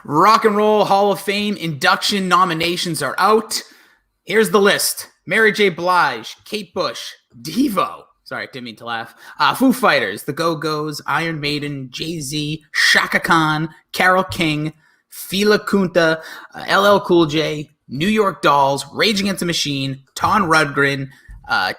Rock and Roll Hall of Fame induction nominations are out. Here's the list. Mary J. Blige, Kate Bush, Devo. Sorry, didn't mean to laugh. Foo Fighters, The Go-Go's, Iron Maiden, Jay-Z, Shaka Khan, Carole King, Fela Kuti, LL Cool J, New York Dolls, Rage Against the Machine, Ton Rundgren,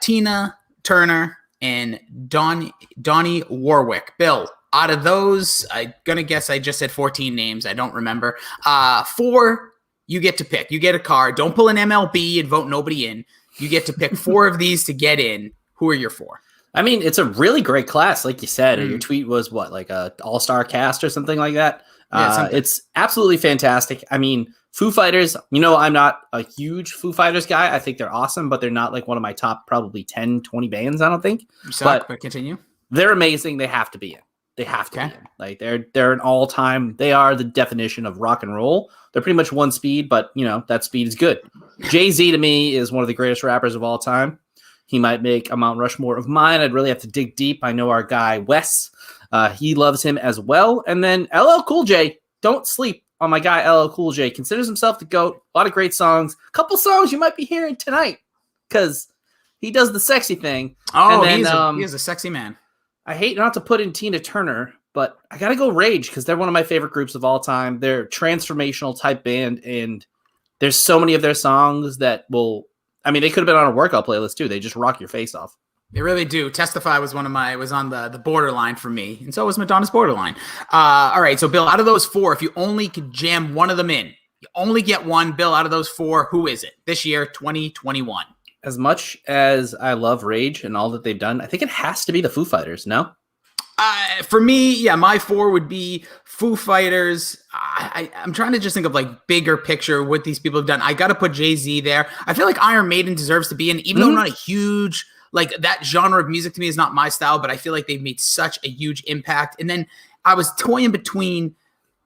Tina Turner, and Donnie Warwick. Bill, out of those, I'm going to guess I just said 14 names. I don't remember. 4, you get to pick. You get a card. Don't pull an MLB and vote nobody in. You get to pick 4 of these to get in. Who are your 4? I mean, it's a really great class, like you said. Your tweet was what, like a all-star cast or something like that? Yeah, it's absolutely fantastic. I mean, Foo Fighters, I'm not a huge Foo Fighters guy. I think they're awesome, but they're not like one of my top probably 10, 20 bands, I don't think. You suck, but continue. They're amazing. They have to be in. They have to be in. Like they're an all-time. They are the definition of rock and roll. They're pretty much one speed, but that speed is good. Jay-Z to me is one of the greatest rappers of all time. He might make a Mount Rushmore of mine. I'd really have to dig deep. I know our guy Wes. He loves him as well. And then LL Cool J. Don't sleep on my guy LL Cool J. Considers himself the GOAT. A lot of great songs. A couple songs you might be hearing tonight because he does the sexy thing. Oh, and then, he is a sexy man. I hate not to put in Tina Turner, but I got to go Rage because they're one of my favorite groups of all time. They're a transformational type band, and there's so many of their songs that will – I mean, they could have been on a workout playlist too. They just rock your face off. They really do. Testify was on the borderline for me, and so was Madonna's Borderline. All right, so Bill, out of those 4, if you only could jam one of them in, you only get one. Bill, out of those 4, who is it this year, 2021? As much as I love Rage and all that they've done, I think it has to be the Foo Fighters, no? For me, yeah, my 4 would be Foo Fighters. I'm trying to just think of like bigger picture what these people have done. I got to put Jay-Z there. I feel like Iron Maiden deserves to be in, even though I'm not a huge, like that genre of music to me is not my style, but I feel like they've made such a huge impact. And then I was toying between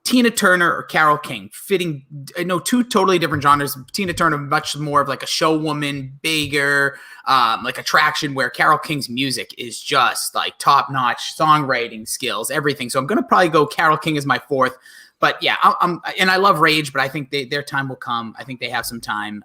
Tina Turner or Carole King, fitting, 2 totally different genres. Tina Turner, much more of like a showwoman, bigger, like attraction, where Carole King's music is just like top-notch songwriting skills, everything. So I'm going to probably go Carole King as my 4th. But yeah, and I love Rage, but I think their time will come. I think they have some time.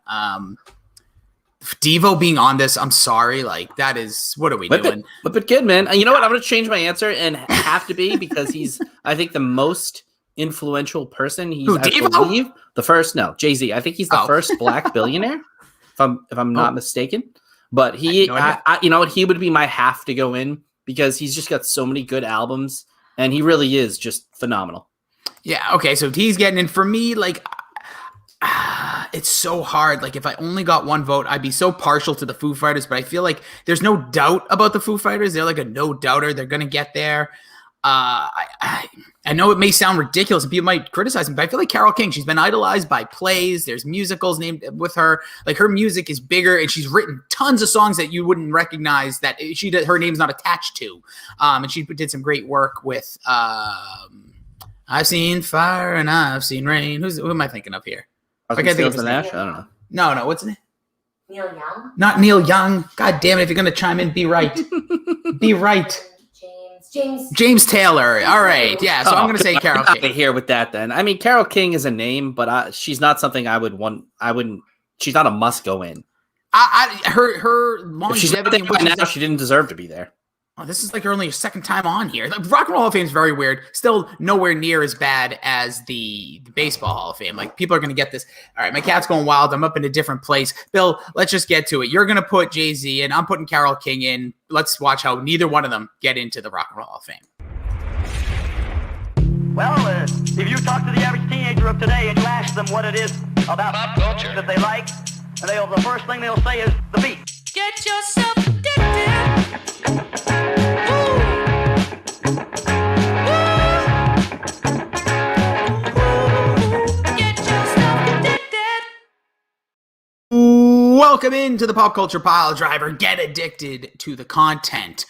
Devo being on this, I'm sorry. Like, that is, what are we doing? Flip it good, man. You know what? I'm going to change my answer and have to be because he's, I think, the most influential person. He's, I believe, the first, no, Jay-Z. I think he's the first black billionaire, if I'm not mistaken. But he, he would be my have to go in because he's just got so many good albums and he really is just phenomenal. Yeah. Okay. So he's getting in. For me, like, it's so hard. Like, if I only got one vote, I'd be so partial to the Foo Fighters, but I feel like there's no doubt about the Foo Fighters. They're like a no doubter. They're going to get there. I know it may sound ridiculous and people might criticize me, but I feel like Carole King, she's been idolized by plays. There's musicals named with her. Like, her music is bigger and she's written tons of songs that you wouldn't recognize that her name's not attached to. And she did some great work with, I've seen fire and I've seen rain. Who am I thinking of here? I think of his name. I don't know. No. What's his name? Neil Young? Not Neil Young. God damn it. If you're going to chime in, be right. Be right. James Taylor. All right. Yeah. So I'm going to say Carole King. Here with that then. I mean, Carole King is a name, but she's not something I would want. She's not a must go in. Her longevity. She's not there right now, she didn't deserve to be there. Oh, this is like her only second time on here. The Rock and Roll Hall of Fame is very weird. Still nowhere near as bad as the Baseball Hall of Fame. Like, people are going to get this. All right, my cat's going wild. I'm up in a different place. Bill, let's just get to it. You're going to put Jay-Z in. I'm putting Carole King in. Let's watch how neither one of them get into the Rock and Roll Hall of Fame. Well, if you talk to the average teenager of today and you ask them what it is about pop culture that they like, and the first thing they'll say is the beat. Get yourself addicted. Welcome into the Pop Culture Pile Driver. Get addicted to the content.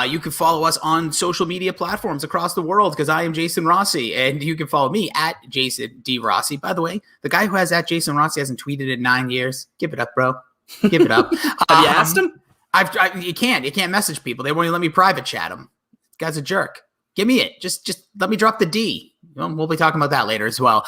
You can follow us on social media platforms across the world because I am Jason Rossi, and you can follow me at Jason D. Rossi. By the way, the guy who has at Jason Rossi hasn't tweeted in 9 years. Give it up, bro. Give it up. Have you asked him? You can't message people. They won't even let me private chat them. This guy's a jerk. Give me it. Just let me drop the D. we'll be talking about that later as well.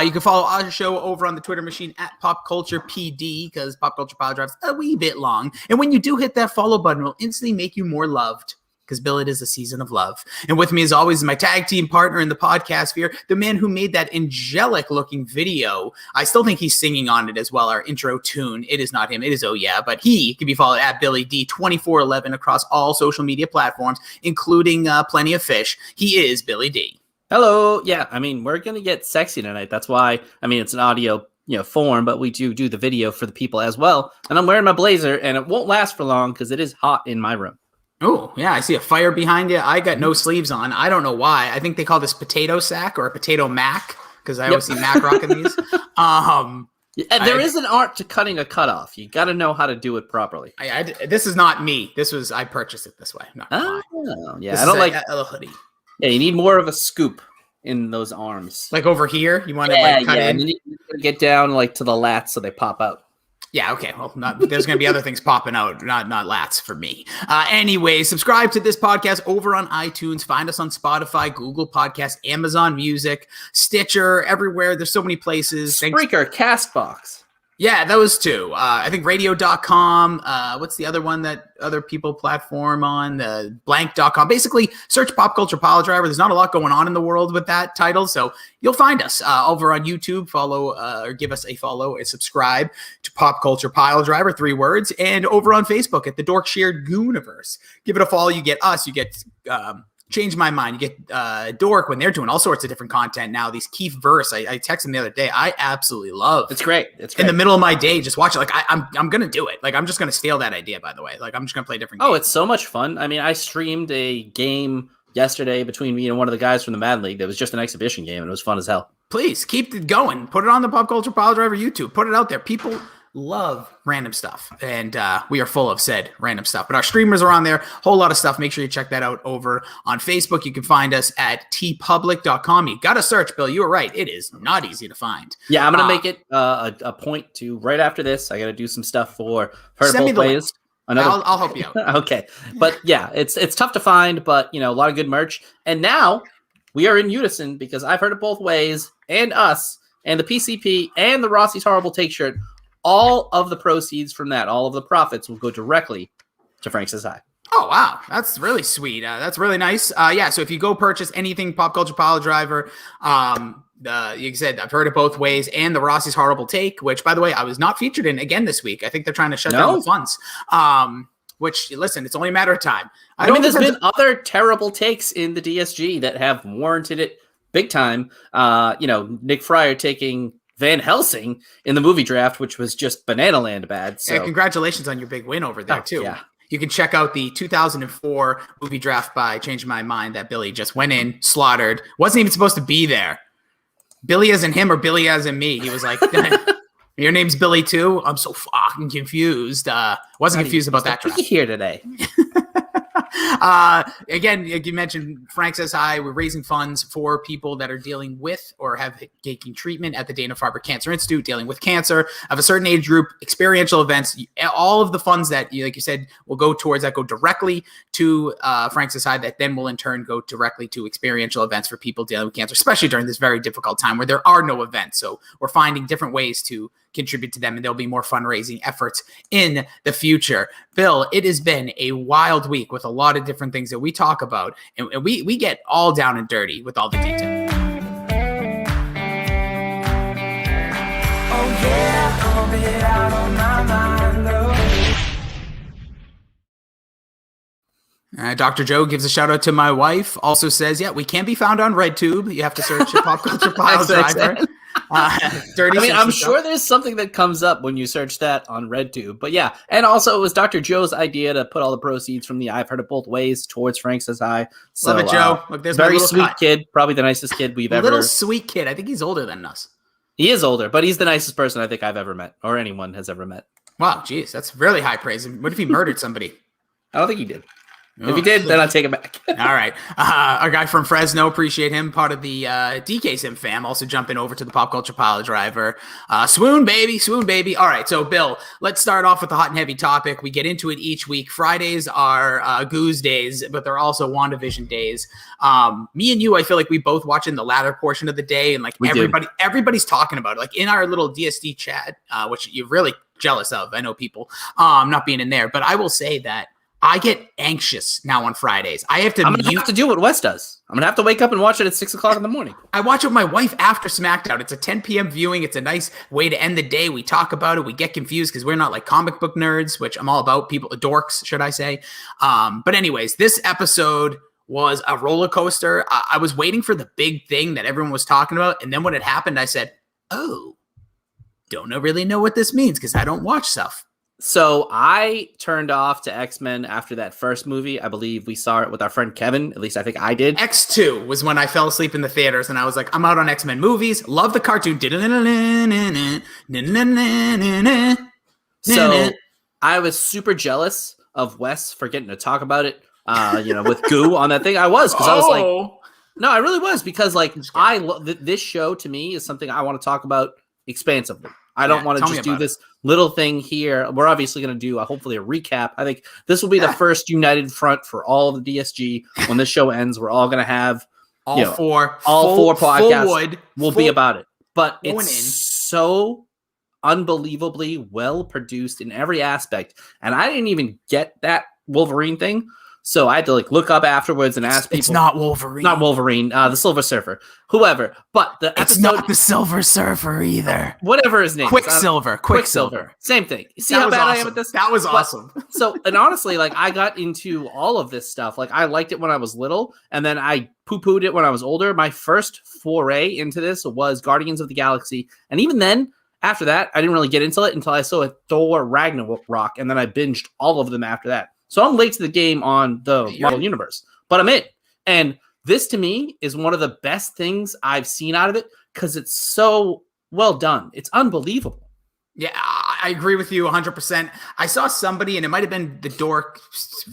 You can follow our show over on the Twitter machine at Pop Culture PD, because Pop Culture Pile Drive's a wee bit long. And when you do hit that follow button, it will instantly make you more loved, because Bill, it is a season of love. And with me, as always, is my tag team partner in the podcast sphere, the man who made that angelic-looking video. I still think he's singing on it as well, our intro tune. It is not him. It is Oh Yeah, but he can be followed at Billy D2411 across all social media platforms, including Plenty of Fish. He is Billy D. Hello. Yeah, I mean, we're going to get sexy tonight. That's why, I mean, it's an audio form, but we do the video for the people as well. And I'm wearing my blazer, and it won't last for long because it is hot in my room. Oh, yeah, I see a fire behind you. I got no sleeves on. I don't know why. I think they call this potato sack or a potato mac, because I always see Mac rocking these. There is an art to cutting a cutoff. You got to know how to do it properly. This is not me. I purchased it this way. I'm not gonna lie. Yeah, this I don't like a hoodie. Yeah, you need more of a scoop in those arms. Like over here, you want to cut in? And then you get down to the lats so they pop out. Yeah, okay. Well, there's going to be other things popping out, not lats for me. Anyway, subscribe to this podcast over on iTunes. Find us on Spotify, Google Podcasts, Amazon Music, Stitcher, everywhere. There's so many places. Spreaker, Castbox. Yeah, those two. I think radio.com. What's the other one that other people platform on? Blank.com. Basically, search Pop Culture Pile Driver. There's not a lot going on in the world with that title, so you'll find us over on YouTube. Follow or give us a follow and subscribe to Pop Culture Pile Driver, 3 words, and over on Facebook at the Dorkshared Gooniverse. Give it a follow. You get us. You get Change My Mind. You get Dork when they're doing all sorts of different content now. These Keith Verse, I texted him the other day. I absolutely love. It's great. In the middle of my day, just watch it. Like I'm gonna do it. Like I'm just gonna steal that idea. By the way, like I'm just gonna play different. Oh, games. It's so much fun. I mean, I streamed a game yesterday between one of the guys from the Mad League. That was just an exhibition game, and it was fun as hell. Please keep it going. Put it on the Pop Culture Pile Driver YouTube. Put it out there. People love random stuff, and we are full of said random stuff, but our streamers are on there, whole lot of stuff. Make sure you check that out over on Facebook. You can find us at tpublic.com. You gotta search, Bill. You were right, it is not easy to find. I'm gonna make it a point to right after this. I gotta do some stuff for Heard Both Ways. I'll help you out. Okay, but yeah, it's tough to find, but a lot of good merch. And now we are in unison, because I've Heard It Both Ways, and us, and the PCP, and the Rossi's Horrible Take shirt. All of the proceeds from that, all of the profits, will go directly to Frank Says Hi. Oh, wow. That's really sweet. That's really nice. So if you go purchase anything Pop Culture Pile Driver, you said I've Heard It Both Ways, and the Rossi's Horrible Take, which, by the way, I was not featured in again this week. I think they're trying to shut down the funds. Which, listen, it's only a matter of time. I mean, there's been other terrible takes in the DSG that have warranted it big time. Nick Fryer taking Van Helsing in the movie draft, which was just banana land bad. So congratulations on your big win over there too. Yeah. You can check out the 2004 movie draft by Change My Mind that Billy just went in, slaughtered. Wasn't even supposed to be there. Billy as in him or Billy as in me. He was like, your name's Billy too? I'm so fucking confused. Wasn't confused about that draft. Here today. Again, you mentioned Frank Says Hi. We're raising funds for people that are dealing with or have taking treatment at the Dana-Farber Cancer Institute, dealing with cancer of a certain age group, experiential events. All of the funds that, like you said, will go towards that, go directly to Frank Says Hi, that then will in turn go directly to experiential events for people dealing with cancer, especially during this very difficult time where there are no events. So we're finding different ways to contribute to them, and there'll be more fundraising efforts in the future. Bill, it has been a wild week with a lot of different things that we talk about, and we get all down and dirty with all the detail. Oh yeah, I'll be out on my mind. Dr. Joe gives a shout out to my wife. Also says, we can be found on RedTube. You have to search Pop Culture Pile Driver. I'm sure there's something that comes up when you search that on RedTube, but yeah. And also, it was Dr. Joe's idea to put all the proceeds from the I've Heard It Both Ways towards Frank Says Hi. So, love it, Joe. Look, there's very sweet kid, probably the nicest kid we've ever. Little sweet kid. I think he's older than us. He is older, but he's the nicest person I think I've ever met, or anyone has ever met. Wow, geez, that's really high praise. What if he murdered somebody? I don't think he did. If you did, then I'll take it back. All right. Our guy from Fresno, appreciate him. Part of the DK Sim fam, also jumping over to the Pop Culture Pile Driver. Swoon, baby. Swoon, baby. All right. So, Bill, let's start off with the hot and heavy topic. We get into it each week. Fridays are Goose days, but they're also WandaVision days. Me and you, I feel like we both watch in the latter portion of the day, and like everybody's talking about it. Like in our little DSD chat, which you're really jealous of. I know people not being in there, but I will say that I get anxious now on Fridays. I'm going to have to do what Wes does. I'm going to have to wake up and watch it at 6 o'clock in the morning. I watch it with my wife after SmackDown. It's a 10 p.m. viewing. It's a nice way to end the day. We talk about it. We get confused because we're not like comic book nerds, which I'm all about. People, dorks, should I say. But anyways, this episode was a roller coaster. I was waiting for the big thing that everyone was talking about. And then when it happened, I said, oh, don't really know what this means because I don't watch stuff. So I turned off to X-Men after that first movie. I believe we saw it with our friend Kevin. At least I think I did. X2 was when I fell asleep in the theaters, and I was like, I'm out on X-Men movies. Love the cartoon. So I was super jealous of Wes for getting to talk about it, with Goo on that thing. I was, because I was like, no, I really was, because like this show to me is something I want to talk about expansively. I don't want to just do this little thing here. We're obviously going to do hopefully a recap. I think this will be the first united front for all of the DSG. When this show ends, we're all going to have all four podcasts will be about it. But it's so unbelievably well produced in every aspect. And I didn't even get that Wolverine thing. So I had to like look up afterwards and ask people. It's not Wolverine. Not Wolverine. The Silver Surfer. Whoever. But the episode. It's not the Silver Surfer either. Whatever his name is. Quicksilver. Same thing. You see how bad I am at this? That was awesome. So, and honestly, like I got into all of this stuff. Like I liked it when I was little, and then I poo-pooed it when I was older. My first foray into this was Guardians of the Galaxy. And even then, after that, I didn't really get into it until I saw Thor Ragnarok, and then I binged all of them after that. So I'm late to the game on the Marvel Universe, but I'm in. And this to me is one of the best things I've seen out of it because it's so well done. It's unbelievable. Yeah, I agree with you 100%. I saw somebody, and it might have been the Dork,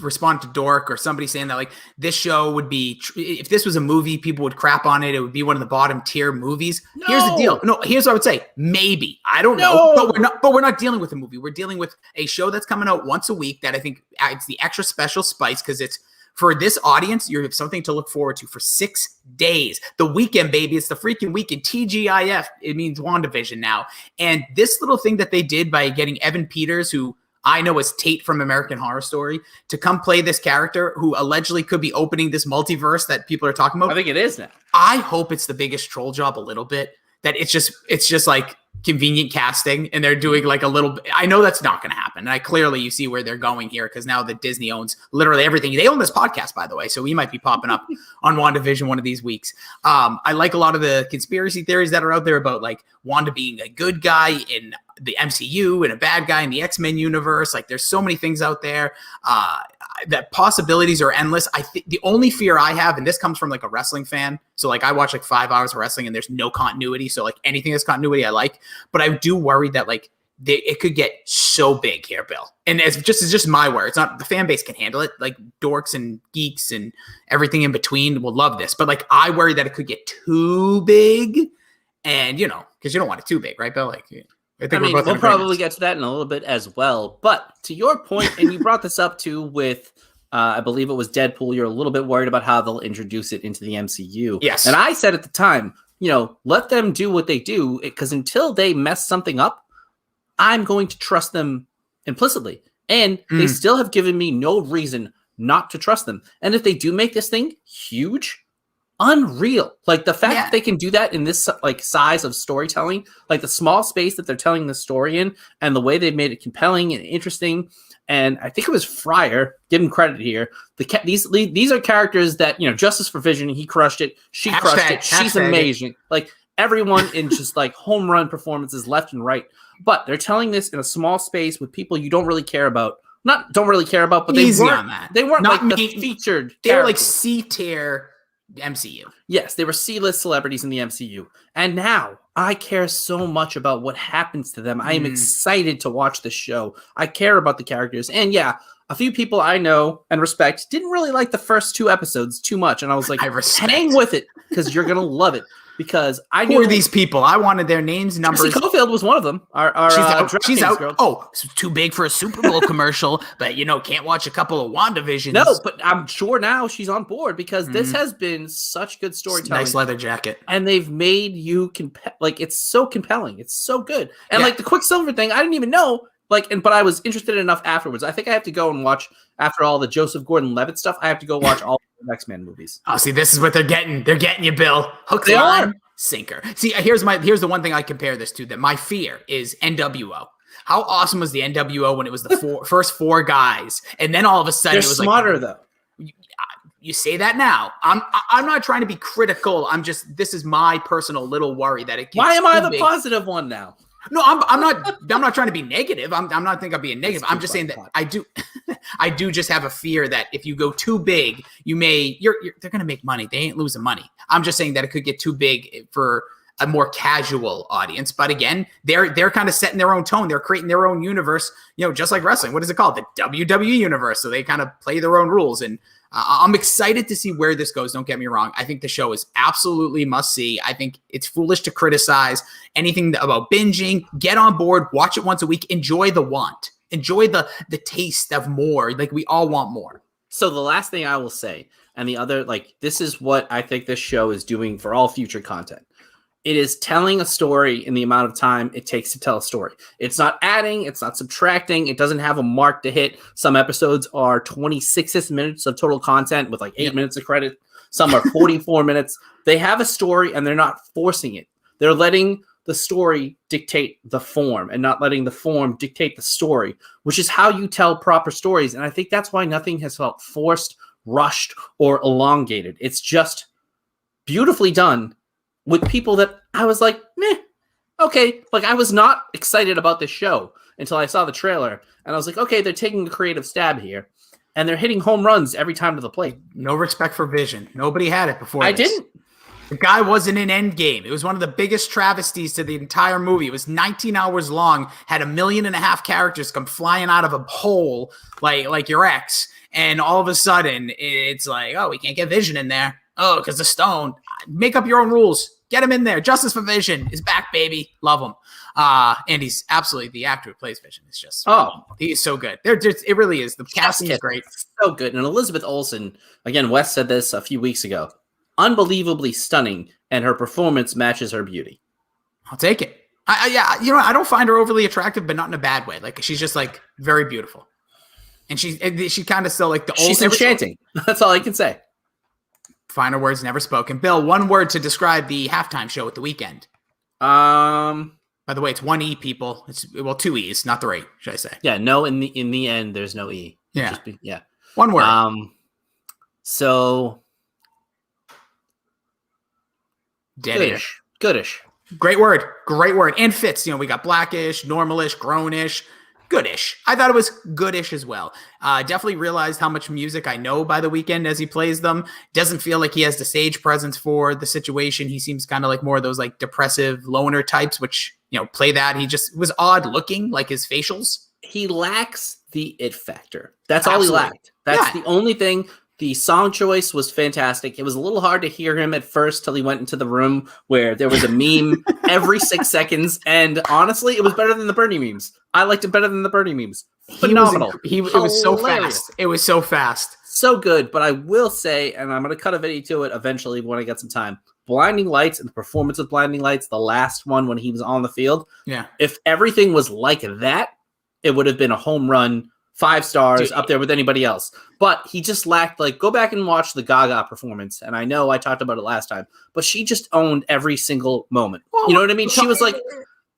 respond to Dork, or somebody saying that like this show would be, if this was a movie, people would crap on it. It would be one of the bottom tier movies. No. Here's the deal. No, here's what I would say. Maybe. I don't know. But we're not dealing with a movie. We're dealing with a show that's coming out once a week that I think it's the extra special spice because it's, for this audience, you have something to look forward to for 6 days. The weekend, baby. It's the freaking weekend. TGIF. It means WandaVision now. And this little thing that they did by getting Evan Peters, who I know is Tate from American Horror Story, to come play this character who allegedly could be opening this multiverse that people are talking about. I think it is now. I hope it's the biggest troll job a little bit. That it's just like convenient casting, and they're doing like a little. I know that's not going to happen. And you see where they're going here because now that Disney owns literally everything. They own this podcast, by the way, so we might be popping up on WandaVision one of these weeks. I like a lot of the conspiracy theories that are out there about like Wanda being a good guy in the MCU and a bad guy in the X-Men universe. Like there's so many things out there. That possibilities are endless. I think the only fear I have, and this comes from like a wrestling fan. So like I watch like 5 hours of wrestling and there's no continuity. So like anything that's continuity I like, but I do worry that like it could get so big here, Bill. And it's just my worry. It's not, the fan base can handle it. Like dorks and geeks and everything in between will love this. But like I worry that it could get too big, and because you don't want it too big, right, Bill? Like I mean, we'll probably get to that in a little bit as well. But to your point, and you brought this up too with, I believe it was Deadpool, you're a little bit worried about how they'll introduce it into the MCU. Yes. And I said at the time, let them do what they do, because until they mess something up, I'm going to trust them implicitly. And they still have given me no reason not to trust them. And if they do make this thing huge, unreal. Like the fact that they can do that in this like size of storytelling, like the small space that they're telling the story in, and the way they've made it compelling and interesting. And I think it was Fryer, give him credit here. These are characters that, Justice for Vision, he crushed it. She crushed it. She's amazing. Like everyone in just like home run performances left and right. But they're telling this in a small space with people you don't really care about. But they weren't not like the featured. They were like C-tier MCU. Yes, they were C-list celebrities in the MCU. And now I care so much about what happens to them. I am excited to watch the show. I care about the characters. And yeah, A few people I know and respect didn't really like the first 2 episodes too much, and I was like, hang with it because you're gonna love it. Because I knew who are these people? I wanted their names, numbers. Cofield was one of them. She's out. Girl. Oh, it's too big for a Super Bowl commercial, but can't watch a couple of WandaVisions. No, but I'm sure now she's on board because this has been such good storytelling. Nice leather jacket, and they've made you it's so compelling. It's so good, and like the Quicksilver thing, I didn't even know. But I was interested enough afterwards. I think I have to go and watch after all the Joseph Gordon-Levitt stuff. I have to go watch all the X-Men movies. Oh, see, this is what they're getting. They're getting you, Bill. Hook, line, sinker. See, here's the one thing I compare this to. That my fear is NWO. How awesome was the NWO when it was the first 4 guys, and then all of a sudden they're it was smarter though. You say that now. I'm not trying to be critical. This is my personal little worry that it gets Why am I the big. Positive one now? No, I'm not trying to be negative. I'm not think I'm being negative. I'm just saying that I do just have a fear that if you go too big, they're going to make money. They ain't losing money. I'm just saying that it could get too big for a more casual audience. But again, they're kind of setting their own tone. They're creating their own universe, just like wrestling. What is it called? The WWE universe. So they kind of play their own rules. And I'm excited to see where this goes. Don't get me wrong. I think the show is absolutely must see. I think it's foolish to criticize anything about binging. Get on board, watch it once a week. Enjoy the want. Enjoy the taste of more. Like we all want more. So the last thing I will say, and the other, this is what I think this show is doing for all future content. It is telling a story in the amount of time it takes to tell a story. It's not adding. It's not subtracting. It doesn't have a mark to hit. Some episodes are 26 minutes of total content with 8 minutes of credit. Some are 44 minutes. They have a story and they're not forcing it. They're letting the story dictate the form and not letting the form dictate the story, which is how you tell proper stories. And I think that's why nothing has felt forced, rushed, or elongated. It's just beautifully done with people that I was like, meh, okay. I was not excited about this show until I saw the trailer. And I was like, okay, they're taking a creative stab here. And they're hitting home runs every time to the plate. No respect for Vision. Nobody had it before I this. didn't. The guy wasn't in Endgame. It was one of the biggest travesties to the entire movie. It was 19 hours long, had 1.5 million characters come flying out of a hole like your ex. And all of a sudden, it's like, oh, we can't get Vision in there. Oh, because the stone. Make up your own rules. Get him in there. Justice for Vision is back, baby. Love him. And he's absolutely the actor who plays Vision. Is just he's so good. It really is. The casting is great. So good. And Elizabeth Olsen, again, Wes said this a few weeks ago. Unbelievably stunning, and her performance matches her beauty. I'll take it. I don't find her overly attractive, but not in a bad way. She's just very beautiful, and she kind of still the old. She's enchanting. That's all I can say. Finer words never spoken. Bill, one word to describe the halftime show at the weekend. By the way, it's 1 E, people. It's 2 E's, not 3, should I say? Yeah, no. In the end, there's no E. Yeah, yeah. One word. So deadish. Goodish. Great word. And fits. We got blackish, normalish, grownish. Goodish. I thought it was goodish as well. Definitely realized how much music I know by the weekend as he plays them. Doesn't feel like he has the stage presence for the situation. He seems kind of more of those depressive loner types, which, play that. He just was odd looking, his facials. He lacks the it factor. That's all he lacked. That's the only thing. The song choice was fantastic. It was a little hard to hear him at first till he went into the room where there was a meme every 6 seconds. And honestly, it was better than the Bernie memes. I liked it better than the Bernie memes. Phenomenal. It was so fast. It was so fast. So good. But I will say, and I'm going to cut a video to it eventually when I get some time, Blinding Lights and the performance of Blinding Lights, the last one when he was on the field. Yeah. If everything was like that, it would have been a home run. 5 stars up there with anybody else. But he just lacked, go back and watch the Gaga performance. And I know I talked about it last time, but she just owned every single moment. Well, you know what I mean? She was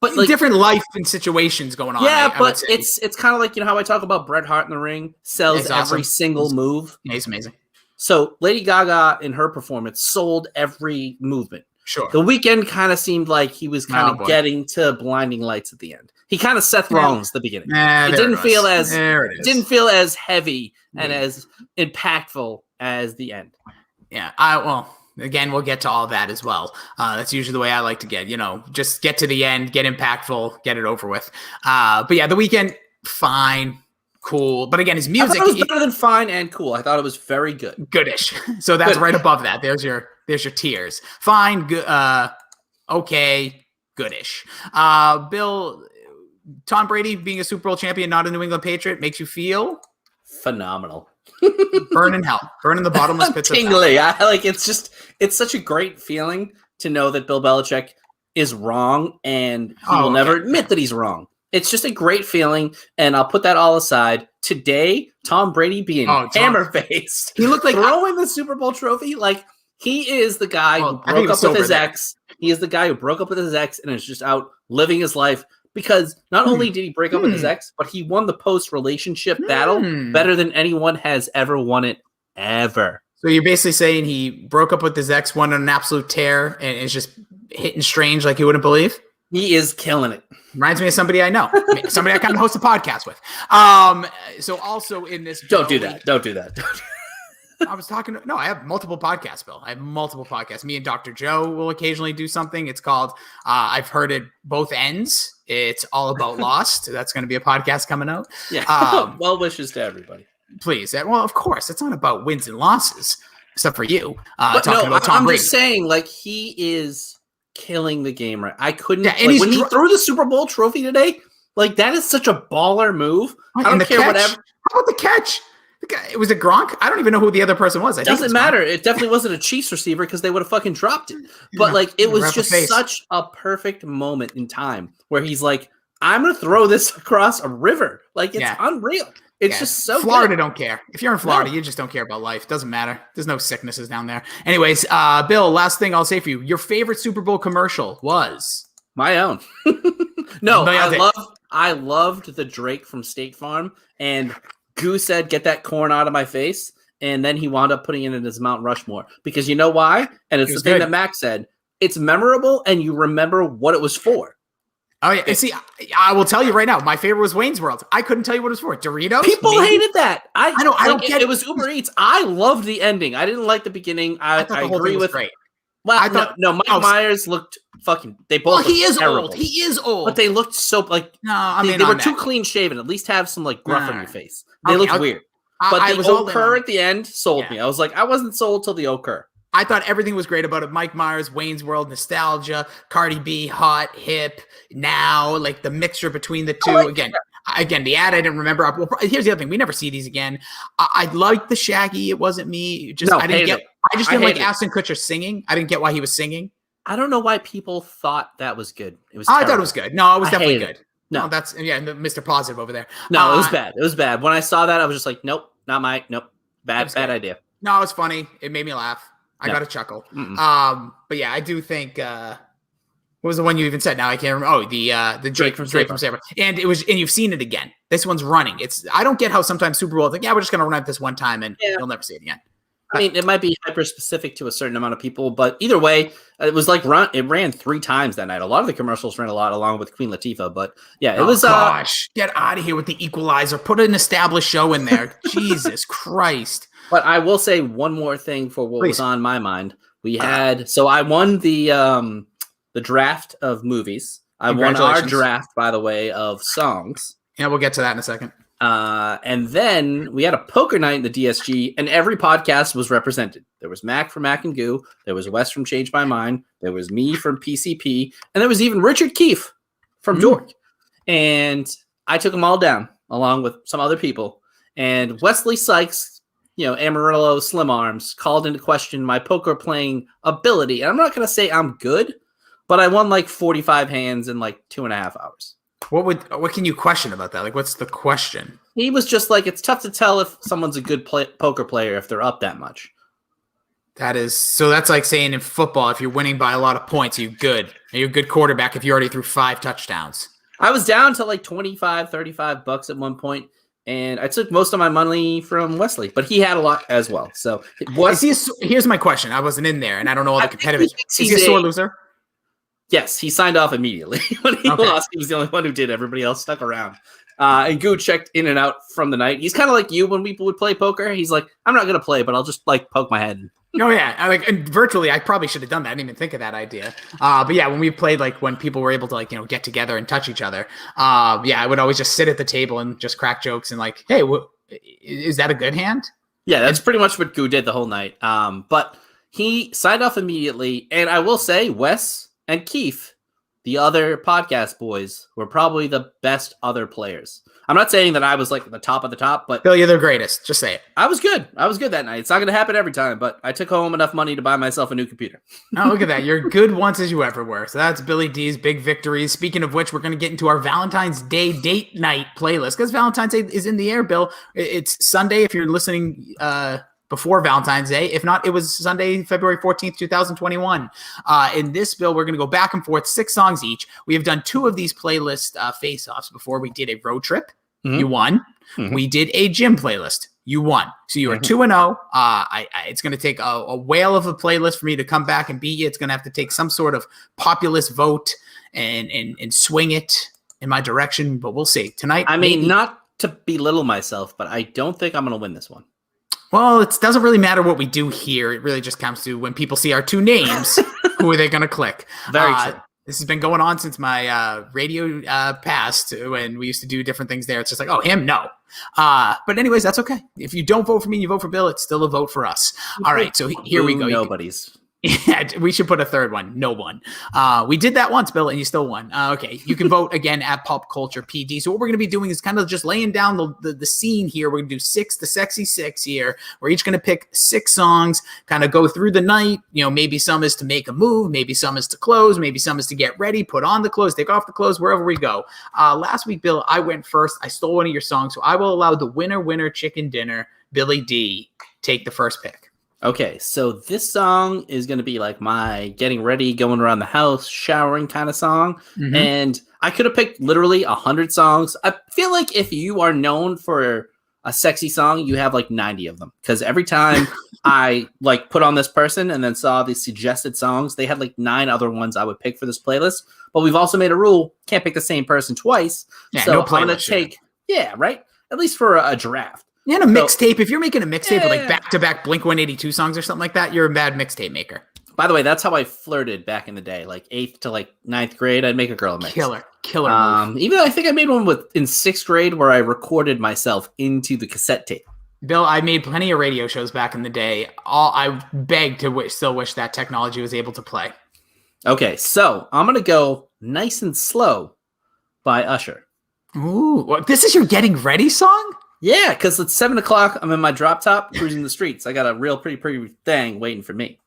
but different life and situations going on. Yeah, but it's kind of how I talk about Bret Hart in the ring, sells every single move. Yeah, he's amazing. So Lady Gaga in her performance sold every movement. Sure. The Weeknd kind of seemed like he was kind of getting to Blinding Lights at the end. He kind of Seth Rollins the beginning. It didn't feel as heavy and as impactful as the end. Yeah. Again, we'll get to all that as well. That's usually the way I like to get, just get to the end, get impactful, get it over with. But yeah, The Weeknd, fine. cool. But again, his I music thought it was better than fine and cool. I thought it was very good. goodish. So that's right above that. There's your tiers. Fine, good, okay, goodish. Bill, Tom Brady being a Super Bowl champion, not a New England Patriot, makes you feel Phenomenal. burn in hell, burn in the bottomless pits of hell. Tingly. It's such a great feeling to know that Bill Belichick is wrong and he will never admit that he's wrong. It's just a great feeling, and I'll put that all aside. Today, Tom Brady being hammer-faced, he looked like throwing the Super Bowl trophy. Like, he is the guy who broke up with his ex. He is the guy who broke up with his ex and is just out living his life. Because not only did he break up with his ex, but he won the post-relationship battle better than anyone has ever won it, ever. So you're basically saying he broke up with his ex, won on an absolute tear, and is just hitting strange like you wouldn't believe? He is killing it. Reminds me of somebody I know. Somebody I kind of host a podcast with. So also in this... Don't do that. I was talking... No, I have multiple podcasts, Bill. I have multiple podcasts. Me and Dr. Joe will occasionally do something. It's called... I've heard it both ends. It's all about Lost. That's going to be a podcast coming out. Yeah. Well wishes to everybody. Please. Well, of course. It's not about wins and losses, except for you. But no, I'm just saying, like, he is killing the game right. I couldn't... Yeah, and like, when he threw the Super Bowl trophy today, like, that is such a baller move. I don't care whatever. How about the catch? It was a Gronk? I don't even know who the other person was. It doesn't matter. It definitely wasn't a Chiefs receiver because they would have fucking dropped it. But like, it was just such a perfect moment in time where he's like, I'm going to throw this across a river. Like, it's unreal. It's just so Florida don't care. If you're in Florida, you just don't care about life. Doesn't matter. There's no sicknesses down there. Anyways, Bill, last thing I'll say for you. Your favorite Super Bowl commercial was? My own. No, I loved the Drake from State Farm, and Goose said, get that corn out of my face. And then he wound up putting it in his Mount Rushmore. Because you know why? And it's the thing that Max said. It's memorable, and you remember what it was for. Oh, yeah. See, I will tell you right now, my favorite was Wayne's World. I couldn't tell you what it was for. Doritos? People hated that. I don't get it. It was Uber Eats. I loved the ending. I didn't like the beginning. I agree with great. Well, I thought Mike Myers looked fucking. They both. He is terrible. old. He is old. But they looked so like. No, I mean they were too clean shaven. At least have some like gruff on your face. They looked weird. But the Okur at the end sold me. I was like, I wasn't sold till the Okur. I thought everything was great about it. Mike Myers, Wayne's World, nostalgia, Cardi B, hot, hip, now, like the mixture between the two. Again, the ad I didn't remember. Well, here's the other thing: we never see these again. I liked the Shaggy. It wasn't me. I just didn't like Ashton Kutcher singing. I didn't get why he was singing. I don't know why people thought that was good. It was. I thought it was good. No, it was definitely good. No, that's Mr. Positive over there. No, it was bad. It was bad. When I saw that, I was just like, nope, not my nope. Bad idea. No, it was funny. It made me laugh. I got a chuckle. But yeah, I do think what was the one you even said? Now I can't remember. Oh, the Drake from Saber. And you've seen it again. This one's running. I don't get how sometimes Super Bowl think, we're just gonna run it this one time and you'll never see it again. I mean, it might be hyper specific to a certain amount of people, but either way, it was like it ran 3 times that night. A lot of the commercials ran a lot along with Queen Latifah, but yeah, it was. Gosh, get out of here with the Equalizer. Put an established show in there. Jesus Christ. But I will say one more thing for what was on my mind. We had I won the draft of movies. I won our draft, by the way, of songs. Yeah, we'll get to that in a second. And then we had a poker night in the DSG, and every podcast was represented. There was Mac from Mac and Goo. There was Wes from Change My Mind. There was me from PCP. And there was even Richard Keefe from Dork. And I took them all down, along with some other people. And Wesley Sykes, Amarillo Slim Arms, called into question my poker playing ability. And I'm not going to say I'm good, but I won like 45 hands in like 2.5 hours. What can you question about that? Like, what's the question? He was just like, it's tough to tell if someone's a good poker player if they're up that much. That's like saying in football, if you're winning by a lot of points, you're good. Are you a good quarterback if you already threw 5 touchdowns? I was down to like $25-$35 at one point. And I took most of my money from Wesley, but he had a lot as well. So here's my question. I wasn't in there, and I don't know all the competitors. Is he a sore loser? Yes, he signed off immediately. When he lost, he was the only one who did. Everybody else stuck around. And Goo checked in and out from the night. He's kind of like you when people would play poker. He's like, I'm not going to play, but I'll just like poke my head. Oh yeah, and virtually, I probably should have done that. I didn't even think of that idea. But yeah, when we played, like when people were able to like get together and touch each other, yeah, I would always just sit at the table and just crack jokes and like, hey, is that a good hand? Yeah, that's pretty much what Goo did the whole night. But he signed off immediately, and I will say, Wes and Keith, the other podcast boys, were probably the best other players. I'm not saying that I was like the top of the top, but Bill, you're the greatest. Just say it. I was good. I was good that night. It's not going to happen every time, but I took home enough money to buy myself a new computer. Oh, look at that. You're good once as you ever were. So that's Billy D's big victories. Speaking of which, we're going to get into our Valentine's Day date night playlist because Valentine's Day is in the air, Bill. It's Sunday if you're listening before Valentine's Day. If not, it was Sunday, February 14th, 2021. In this, Bill, we're going to go back and forth, 6 songs each. We have done 2 of these playlist face-offs before. We did a road trip. Mm-hmm. You won. Mm-hmm. We did a gym playlist. You won. So you are 2-0. It's going to take a whale of a playlist for me to come back and beat you. It's going to have to take some sort of populist vote and swing it in my direction, but we'll see. Tonight, I mean, not to belittle myself, but I don't think I'm going to win this one. Well, it doesn't really matter what we do here. It really just comes to when people see our 2 names, who are they going to click? Very true. This has been going on since my radio past when we used to do different things there. It's just like, oh, him? No. But anyways, that's okay. If you don't vote for me, you vote for Bill, it's still a vote for us. All right, so here we go. Nobody's. Yeah, we should put a third one. No one. We did that once, Bill, and you still won. Okay, you can vote again at Pop Culture PD. So what we're going to be doing is kind of just laying down the scene here. We're going to do the Sexy 6 here. We're each going to pick 6 songs, kind of go through the night. Maybe some is to make a move. Maybe some is to close. Maybe some is to get ready, put on the clothes, take off the clothes, wherever we go. Last week, Bill, I went first. I stole one of your songs, so I will allow the winner chicken dinner, Billy D, take the first pick. Okay, so this song is going to be like my getting ready, going around the house, showering kind of song. Mm-hmm. And I could have picked literally 100 songs. I feel like if you are known for a sexy song, you have like 90 of them. Because every time I like put on this person and then saw the suggested songs, they had like 9 other ones I would pick for this playlist. But we've also made a rule, can't pick the same person twice. Yeah, so no I'm going to take, right? At least for a draft. Yeah, a mixtape. If you're making a mixtape with like back-to-back Blink-182 songs or something like that, you're a bad mixtape maker. By the way, that's how I flirted back in the day. Like 8th to like 9th grade, I'd make a girl mix. Killer move. Even though I think I made one in 6th grade where I recorded myself into the cassette tape. Bill, I made plenty of radio shows back in the day. I beg to still wish that technology was able to play. Okay, so I'm going to go Nice and Slow by Usher. Ooh, this is your getting ready song? Yeah, because it's 7 o'clock. I'm in my drop top cruising the streets. I got a real pretty thing waiting for me.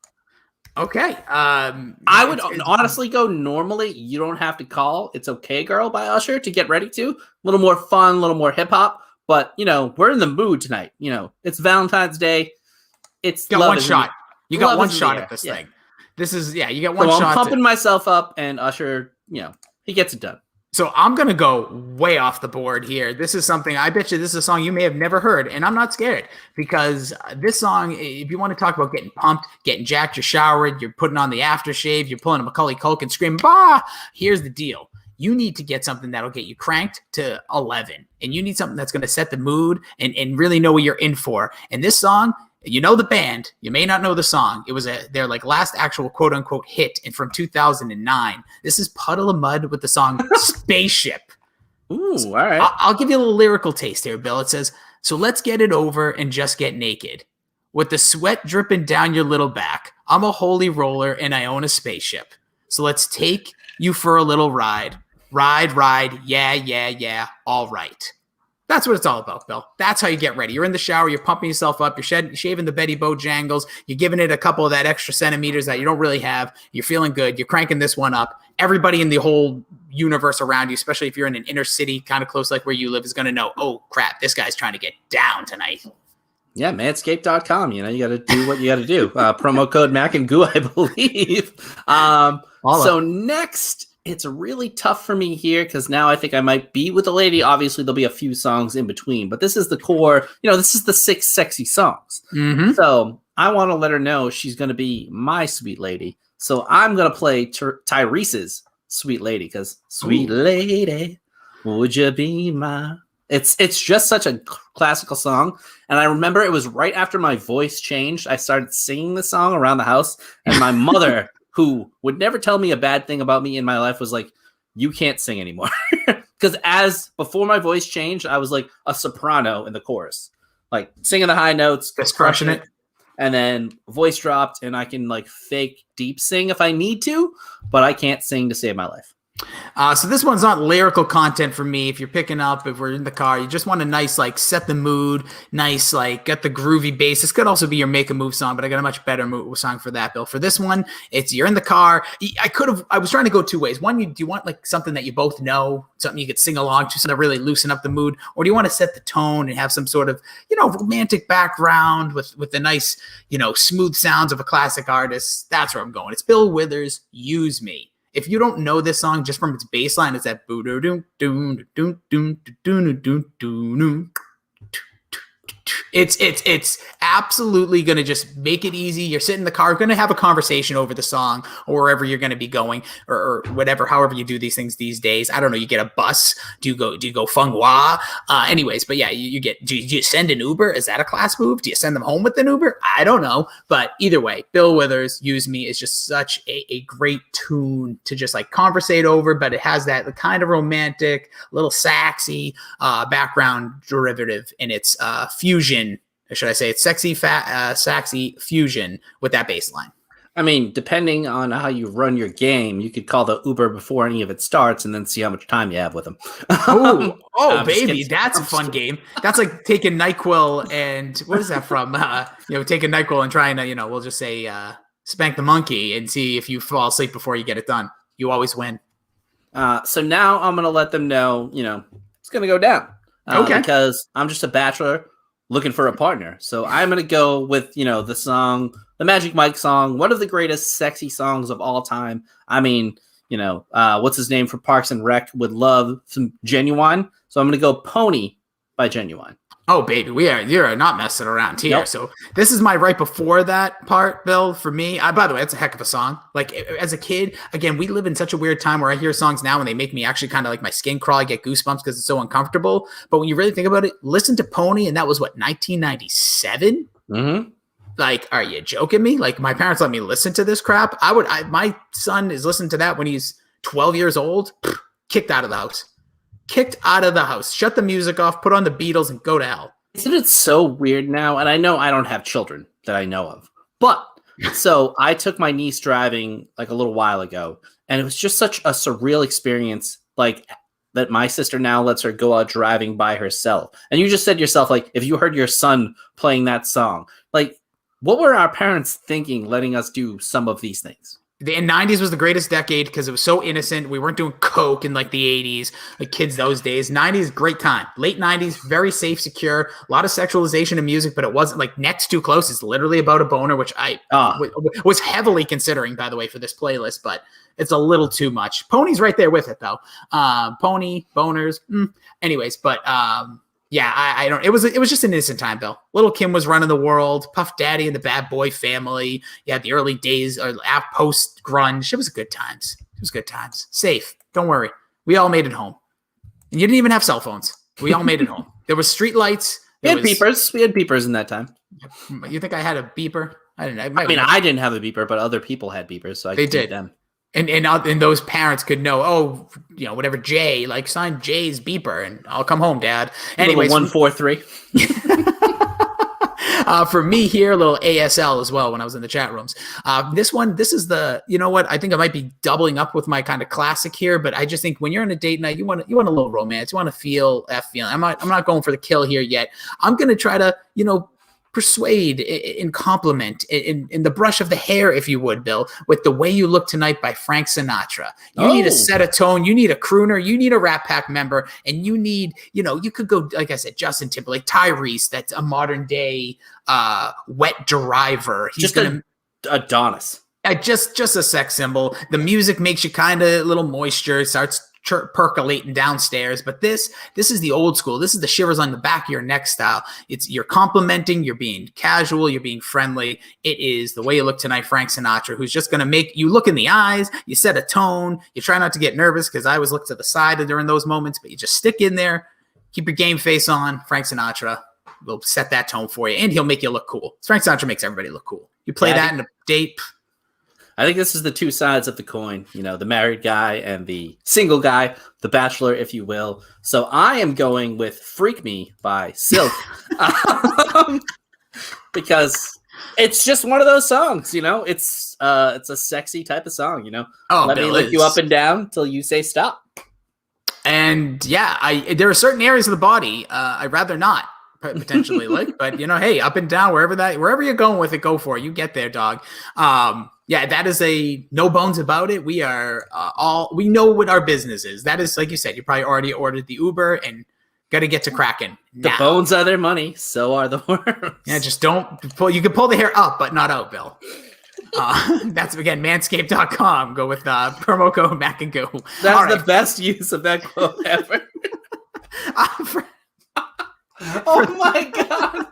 Okay. I would honestly go normally. You don't have to call It's Okay Girl by Usher to get ready to. A little more fun, a little more hip hop. But, we're in the mood tonight. It's Valentine's Day. It's you got one shot. You got one shot at this thing. This is, you got one shot. I'm pumping myself up, and Usher, he gets it done. So I'm going to go way off the board here. This is something, I bet you this is a song you may have never heard, and I'm not scared because this song, if you want to talk about getting pumped, getting jacked, you're showered, you're putting on the aftershave, you're pulling a Macaulay Culkin screaming, bah! Here's the deal. You need to get something that'll get you cranked to 11, and you need something that's going to set the mood and really know what you're in for. And this song, you know the band, you may not know the song. It was their like last actual quote unquote hit from 2009. This is Puddle of Mud with the song Spaceship. Ooh, all right. I'll give you a little lyrical taste here, Bill. It says, so let's get it over and just get naked. With the sweat dripping down your little back. I'm a holy roller and I own a spaceship. So let's take you for a little ride. Ride. Yeah. All right. That's what it's all about, Bill. That's how you get ready. You're in the shower. You're pumping yourself up. You're shaving the Betty Bojangles. You're giving it a couple of that extra centimeters that you don't really have. You're feeling good. You're cranking this one up. Everybody in the whole universe around you, especially if you're in an inner city kind of close like where you live, is going to know, oh, crap, this guy's trying to get down tonight. Yeah, manscaped.com. You got to do what you got to do. Promo code Mac and Goo, I believe. So next, it's really tough for me here because now I think I might be with a lady. Obviously, there'll be a few songs in between, but this is the core. This is the 6 sexy songs. Mm-hmm. So I want to let her know she's going to be my sweet lady. So I'm gonna play Tyrese's "Sweet Lady" because "Sweet Lady, would you be my?" It's just such a classical song, and I remember it was right after my voice changed. I started singing the song around the house, and my mother, who would never tell me a bad thing about me in my life, was like, "You can't sing anymore." Because before my voice changed, I was like a soprano in the chorus, like singing the high notes, just crushing it. And then voice dropped, and I can like fake deep sing if I need to, but I can't sing to save my life. So this one's not lyrical content for me. If you're picking up, if we're in the car, you just want a nice, like, set the mood, nice, like, get the groovy bass. This could also be your make a move song, but I got a much better song for that, Bill. For this one, it's you're in the car. I was trying to go two ways. One, do you want like something that you both know, something you could sing along to, something to really loosen up the mood, or do you want to set the tone and have some sort of, romantic background with the nice, smooth sounds of a classic artist? That's where I'm going. It's Bill Withers' "Use Me." If you don't know this song just from its bass line, it's that boo doo doo doo doo doo doo doo doo. It's absolutely going to just make it easy. You're sitting in the car, going to have a conversation over the song or wherever you're going to be going or whatever, however you do these things these days. I don't know. You get a bus. Do you go Feng Hua? Anyways, but yeah, do you send an Uber? Is that a class move? Do you send them home with an Uber? I don't know. But either way, Bill Withers' "Use Me" is just such a great tune to just like conversate over, but it has that kind of romantic, little saxy background derivative in its fusion. Or should I say it's saxy fusion with that bass line. I mean, depending on how you run your game, you could call the Uber before any of it starts and then see how much time you have with them. Baby, that's a fun game. That's like taking NyQuil and what is that from? Taking NyQuil and trying to, we'll just say spank the monkey and see if you fall asleep before you get it done. You always win. So now I'm going to let them know, it's going to go down. Okay. Because I'm just a bachelor looking for a partner. So I'm going to go with, the song, the Magic Mike song, one of the greatest sexy songs of all time. I mean, what's his name from Parks and Rec would love some Genuine. So I'm going to go Pony by Genuine. Oh, baby, you're not messing around here. Nope. So this is my right before that part, Bill, for me. By the way, it's a heck of a song. Like, as a kid, again, we live in such a weird time where I hear songs now and they make me actually kind of like my skin crawl. I get goosebumps because it's so uncomfortable. But when you really think about it, listen to Pony, and that was, 1997? Mm-hmm. Like, are you joking me? Like, my parents let me listen to this crap. My son is listening to that when he's 12 years old. Kicked out of the house. Shut the music off, put on the Beatles, and go to hell. Isn't it so weird now? And I know I don't have children that I know of. But, so I took my niece driving like a little while ago, and it was just such a surreal experience, like, that my sister now lets her go out driving by herself. And you just said yourself, like, if you heard your son playing that song, like, what were our parents thinking letting us do some of these things? The 90s was the greatest decade because it was so innocent. We weren't doing coke in like the 80s, like kids those days. 90s, great time. Late 90s, very safe, secure. A lot of sexualization in music, but it wasn't like Next Too Close. It's literally about a boner, which I was heavily considering, by the way, for this playlist, but it's a little too much. Pony's right there with it, though. Pony, boners. Anyways, but yeah, I don't. It was just an innocent time, Bill. Little Kim was running the world. Puff Daddy and the Bad Boy Family. You had the early days or post grunge. It was good times. Safe. Don't worry. We all made it home. And you didn't even have cell phones. We all made it home. There was street lights. We had beepers. We had beepers in that time. You think I had a beeper? I didn't. I didn't have a beeper, but other people had beepers, so I could beep them. And those parents could know, whatever Jay, like sign Jay's beeper and I'll come home, Dad. Anyways, 143. For me here, a little ASL as well when I was in the chat rooms. This is I think I might be doubling up with my kind of classic here, but I just think when you're on a date night, you want a little romance. You want to feel that feeling. I'm not going for the kill here yet. I'm going to try to, persuade and compliment in the brush of the hair, if you would, Bill, with The Way You Look Tonight by Frank Sinatra. You need a set of tone. You need a crooner. You need a Rat Pack member. And you need, you could go, like I said, Justin Timberlake, Tyrese, that's a modern day wet driver. He's just Adonis. Just a sex symbol. The music makes you kind of a little moisture, starts percolating downstairs. But this is the old school. This is the shivers on the back of your neck style. You're complimenting, you're being casual, you're being friendly. It is the way you look tonight, Frank Sinatra, who's just going to make you look in the eyes. You set a tone. You try not to get nervous, because I always look to the side during those moments, but you just stick in there, keep your game face on. Frank Sinatra will set that tone for you, and he'll make you look cool. Frank Sinatra makes everybody look cool. You play that in a date. I think this is the two sides of the coin, the married guy and the single guy, the bachelor, if you will. So I am going with Freak Me by Silk because it's just one of those songs, it's a sexy type of song, Let me lift you up and down till you say stop. And yeah, there are certain areas of the body I'd rather not potentially lick, but hey, up and down, wherever you're going with it, go for it. You get there, dog. Yeah, that is a no bones about it. We are we know what our business is. That is, like you said, you probably already ordered the Uber and got to get to cracking. The bones are their money. So are the worms. Yeah, just don't pull. You can pull the hair up, but not out, Bill. That's, again, manscaped.com. Go with promo code Mac and Go. That's the best use of that quote ever. Oh my God.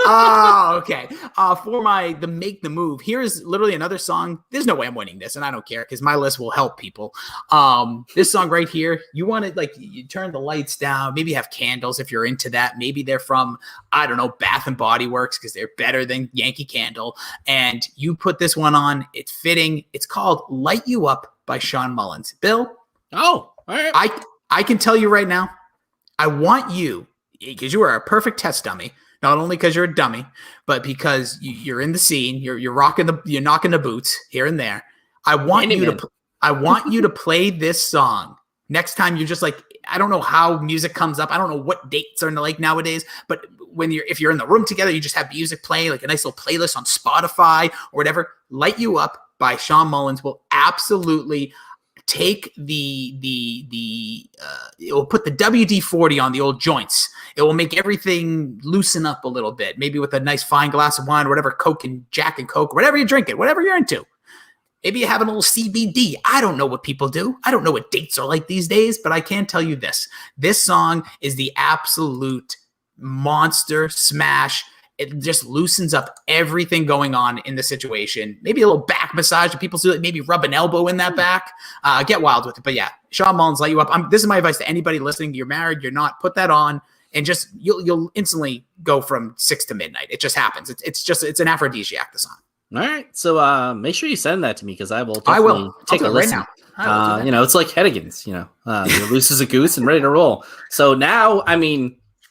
Oh, okay. For the Make the Move, here's literally another song. There's no way I'm winning this, and I don't care, because my list will help people. This song right here, you want to, you turn the lights down, maybe have candles if you're into that. Maybe they're from, I don't know, Bath and Body Works, because they're better than Yankee Candle. And you put this one on, it's fitting. It's called Light You Up by Sean Mullins. Bill? Oh, all right. I can tell you right now, I want you, because you are a perfect test dummy. Not only because you're a dummy, but because you're in the scene, you're knocking the boots here and there. I want you to play this song next time. You're just I don't know how music comes up. I don't know what dates are nowadays, but if you're in the room together, you just have music playing, a nice little playlist on Spotify or whatever. Light You Up by Sean Mullins will absolutely take it will put the WD-40 on the old joints. It will make everything loosen up a little bit, maybe with a nice fine glass of wine, whatever, Coke and Jack and Coke, whatever you drink it, whatever you're into. Maybe you have a little CBD. I don't know what people do. I don't know what dates are like these days, but I can tell you this. This song is the absolute monster smash. It just loosens up everything going on in the situation. Maybe a little back massage. If people do maybe rub an elbow in that back. Get wild with it. But yeah, Sean Mullins, Light You Up. This is my advice to anybody listening. You're married, you're not. Put that on, and just you'll instantly go from 6 to midnight. It just happens. It's an aphrodisiac, the song. All right. So make sure you send that to me, because I will definitely take a listen. Right now. It's like Hennigan's, you're loose as a goose and ready to roll. So now,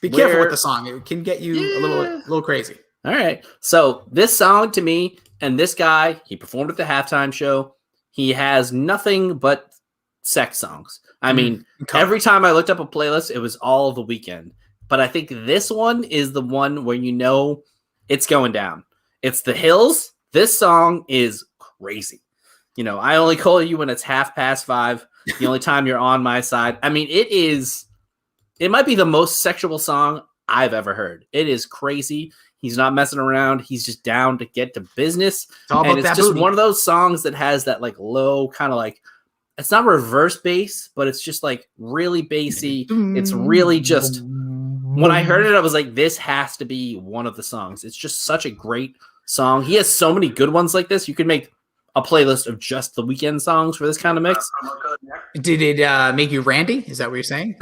be careful with the song. It can get you a little crazy. All right. So this song to me, and this guy, he performed at the halftime show. He has nothing but sex songs. Every time I looked up a playlist, it was all The Weeknd. But I think this one is the one where it's going down. It's The Hills. This song is crazy. I only call you when it's 5:30. The only time you're on my side. It might be the most sexual song I've ever heard. It is crazy. He's not messing around. He's just down to get to business. It's just one of those songs that has that low kind of it's not reverse bass, but it's just really bassy. It's really just, when I heard it, I was like, this has to be one of the songs. It's just such a great song. He has so many good ones like this. You could make a playlist of just The Weeknd songs for this kind of mix. Did it make you randy? Is that what you're saying?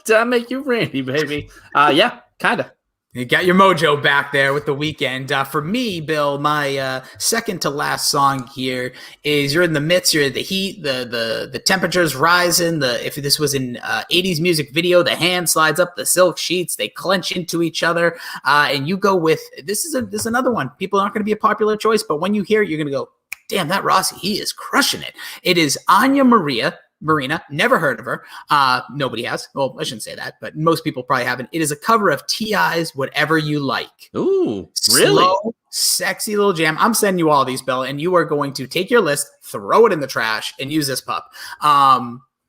Did I make you randy, baby? Yeah, kind of. You got your mojo back there with The Weeknd. For me, Bill, my second to last song here is you're in the midst, you're in the heat, the temperature's rising. If this was an 80s music video, the hand slides up the silk sheets, they clench into each other, and you go with, this is another one. People aren't going to be a popular choice, but when you hear it, you're going to go, damn, that Rossi, he is crushing it. It is Anya Marina, never heard of her. Nobody has. Well, I shouldn't say that, but most people probably haven't. It is a cover of T.I.'s Whatever You Like. Ooh, really? Slow, sexy little jam. I'm sending you all these, Bill, and you are going to take your list, throw it in the trash, and use this pup.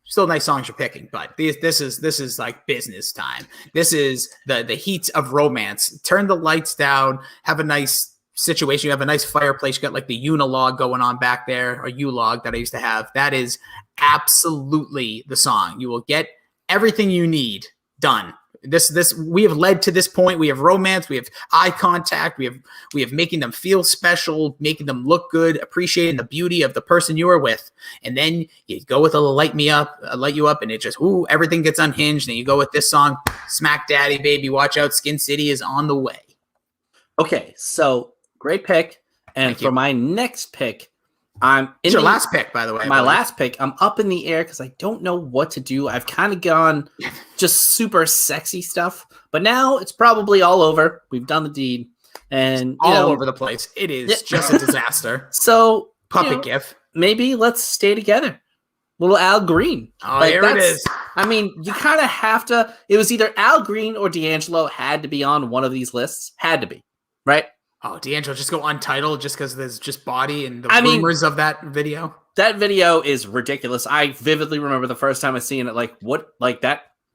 Still nice songs you're picking, but this is like business time. This is the heat of romance. Turn the lights down, have a nice situation. You have a nice fireplace. You got like the Unilog going on back there, or U-log that I used to have. That is absolutely the song. You will get everything you need done. This we have led to this point. We have romance, we have eye contact, we have making them feel special, making them look good, appreciating the beauty of the person you are with. And then you go with a light you up, and it just everything gets unhinged. And you go with this song, Smack Daddy Baby, Watch Out, Skin City is on the way. Okay, so great pick. And for my next pick, It's your last pick, by the way. My last pick. I'm up in the air because I don't know what to do. I've kind of gone just super sexy stuff, but now it's probably all over. We've done the deed, and all over the place. It is just a disaster. So puppet gif. Maybe let's stay together. Little Al Green. Oh, here it is. I mean, you kind of have to. It was either Al Green or D'Angelo had to be on one of these lists. Had to be, right? Oh, D'Angelo, just go untitled just because there's just body and the rumors of that video. That video is ridiculous. I vividly remember the first time I seen it.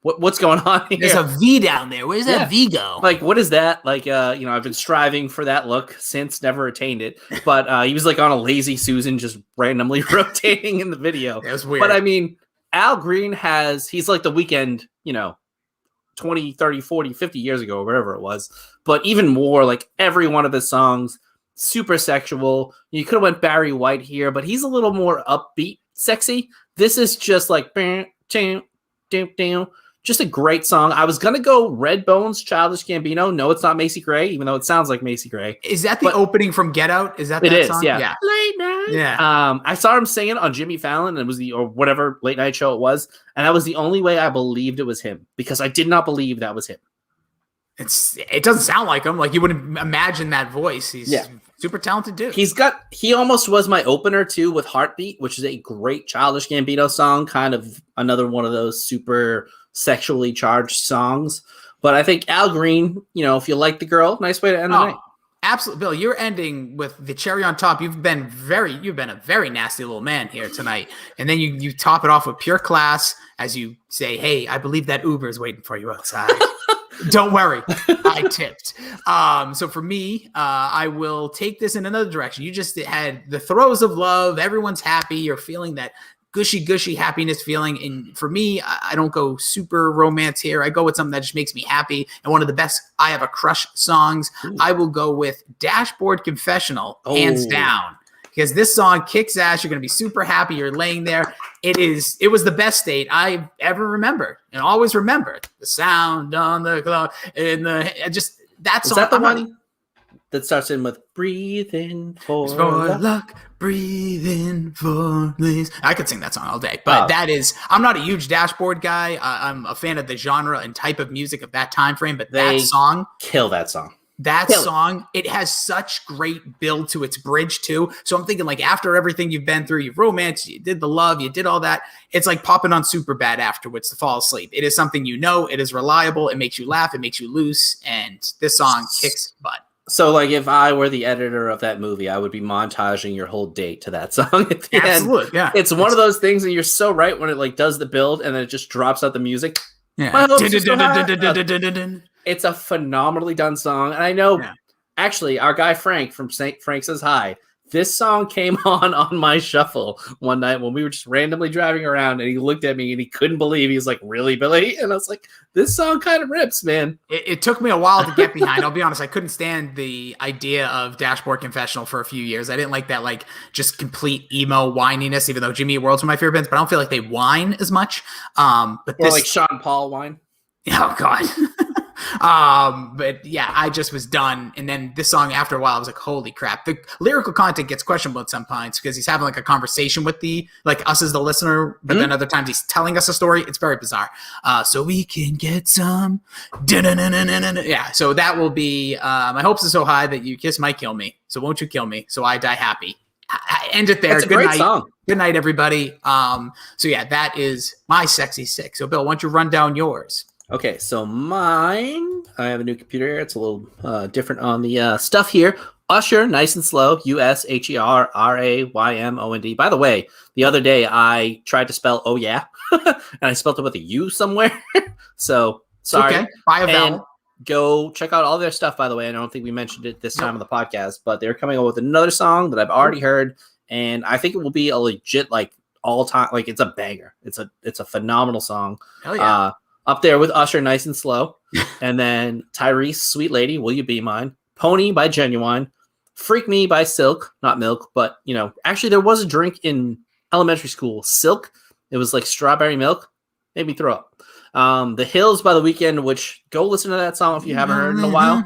What's going on here? There's a V down there. Where's that V go? Like, what is that? Like, I've been striving for that look since, never attained it. But he was like on a lazy Susan, just randomly rotating in the video. It was weird. But I mean, Al Green he's like the Weeknd, 20, 30, 40, 50 years ago, or whatever it was. But even more, like every one of his songs, super sexual. You could have went Barry White here, but he's a little more upbeat, sexy. This is just like, just a great song. I was going to go Redbone's Childish Gambino. No, it's not Macy Gray, even though it sounds like Macy Gray. Is that the opening from Get Out? Is that it song? Yeah. Late night. Yeah. I saw him singing on Jimmy Fallon, and it was or whatever late night show it was. And that was the only way I believed it was him, because I did not believe that was him. It doesn't sound like him. Like you wouldn't imagine that voice. He's super talented dude. He almost was my opener too with Heartbeat, which is a great Childish Gambino song. Kind of another one of those super sexually charged songs. But I think Al Green, if you like the girl, nice way to end the night. Absolutely, Bill. You're ending with the cherry on top. You've been a very nasty little man here tonight, and then you top it off with pure class as you say, "Hey, I believe that Uber is waiting for you outside." Don't worry, I tipped. So for me, I will take this in another direction. You just had the throes of love. Everyone's happy. You're feeling that gushy happiness feeling. And for me, I don't go super romance here. I go with something that just makes me happy. And one of the best I Have a Crush songs, I will go with Dashboard Confessional, hands down. Because this song kicks ass. You're going to be super happy. You're laying there. It was the best state I've ever remembered and always remembered. The sound on the cloud and that song. Is that the one that starts in with breathe in for luck, breathe in for this? I could sing that song all day, but I'm not a huge Dashboard guy. I'm a fan of the genre and type of music of that time frame, but that song, kill that song. It has such great build to its bridge too. So I'm thinking, like, after everything you've been through, you've romanced, you did the love, you did all that. It's like popping on Superbad afterwards to fall asleep. It is something it is reliable, it makes you laugh, it makes you loose, and this song kicks butt. So, like, if I were the editor of that movie, I would be montaging your whole date to that song at the end. Absolutely, yeah. It's one of those things, and you're so right when it like does the build, and then it just drops out the music. Yeah. It's a phenomenally done song. And I know, actually, our guy Frank from Frank Says Hi, this song came on my shuffle one night when we were just randomly driving around, and he looked at me and he couldn't believe. He was like, "Really, Billy?" And I was like, this song kind of rips, man. It took me a while to get behind. I'll be honest. I couldn't stand the idea of Dashboard Confessional for a few years. I didn't like that, like, just complete emo whininess, even though Jimmy Eat World's one of my favorite bands, but I don't feel like they whine as much. But or like Sean Paul whine. Oh, God. But yeah, I just was done. And then this song, after a while, I was like, holy crap. The lyrical content gets questionable at some points because he's having like a conversation with us as the listener, but then other times he's telling us a story. It's very bizarre. So we can get some. Yeah. So that will be, my hopes are so high that you kiss might kill me. So won't you kill me? So I die happy. I end it there. That's a great song. Good night, everybody. So yeah, that is my sexy six. So Bill, why don't you run down yours? Okay, so mine, I have a new computer here. It's a little different on the stuff here. Usher, Nice and Slow, USHERRAYMOND. By the way, the other day I tried to spell oh yeah, and I spelled it with a U somewhere. So sorry. Okay, by a vowel. Go check out all their stuff, by the way. I don't think we mentioned it this time of the podcast, but they're coming up with another song that I've already heard, and I think it will be a legit, like, all-time, like, it's a banger. It's a phenomenal song. Hell yeah. Up there with Usher, Nice and Slow. And then Tyrese, Sweet Lady, Will You Be Mine? Pony by Genuine. Freak Me by Silk. Not Milk, but, you know, actually there was a drink in elementary school, Silk. It was like strawberry milk. Made me throw up. The Hills by The Weeknd, which go listen to that song if you haven't heard in a while.